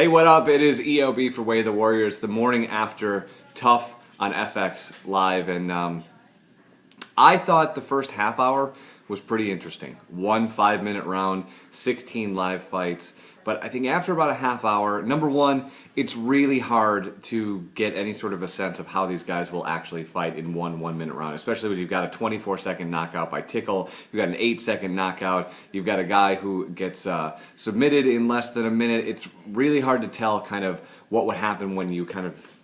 Hey, what up? It is EOB for Way of the Warriors, the morning after TUF on FX Live, and I thought the first half hour was pretty interesting. One 5-minute round, 16 live fights, but I think after about a half hour, number one, it's really hard to get any sort of a sense of how these guys will actually fight in one 1-minute round, especially when you've got a 24-second knockout by Tickle, you've got an 8-second knockout, you've got a guy who gets submitted in less than a minute. It's really hard to tell kind of what would happen when you kind of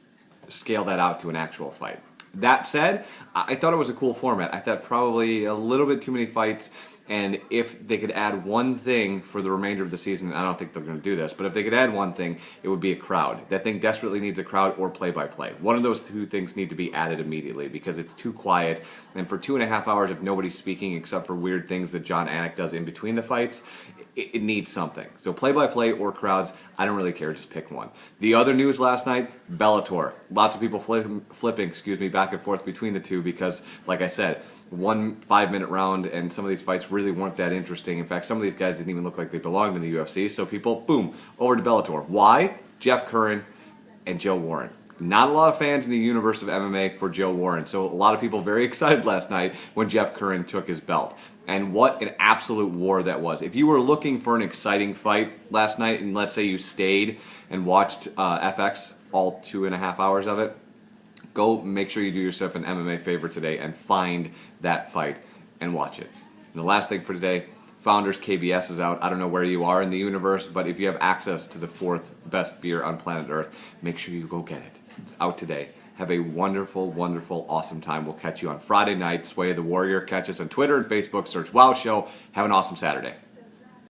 scale that out to an actual fight. That said, I thought it was a cool format. I thought probably a little bit too many fights, and if they could add one thing for the remainder of the season, I don't think they're going to do this, but if they could add one thing, it would be a crowd. That thing desperately needs a crowd or play-by-play. One of those two things need to be added immediately because it's too quiet, and for 2.5 hours if nobody's speaking except for weird things that John Anik does in between the fights, it needs something. So play-by-play or crowds, I don't really care, just pick one. The other news last night, Bellator. Lots of people flipping back and forth between the two because, like I said, one 5-minute round and some of these fights really weren't that interesting. In fact, some of these guys didn't even look like they belonged in the UFC, so people, boom, over to Bellator. Why? Jeff Curran and Joe Warren. Not a lot of fans in the universe of MMA for Joe Warren, so a lot of people very excited last night when Jeff Curran took his belt. And what an absolute war that was. If you were looking for an exciting fight last night, and let's say you stayed and watched FX all 2.5 hours of it, go make sure you do yourself an MMA favor today and find that fight and watch it. And the last thing for today, Founders KBS is out. I don't know where you are in the universe, but if you have access to the 4th best beer on planet Earth, make sure you go get it. It's out today. Have a wonderful, wonderful, awesome time. We'll catch you on Friday night. Sway of the Warrior. Catch us on Twitter and Facebook. Search WOW Show. Have an awesome Saturday.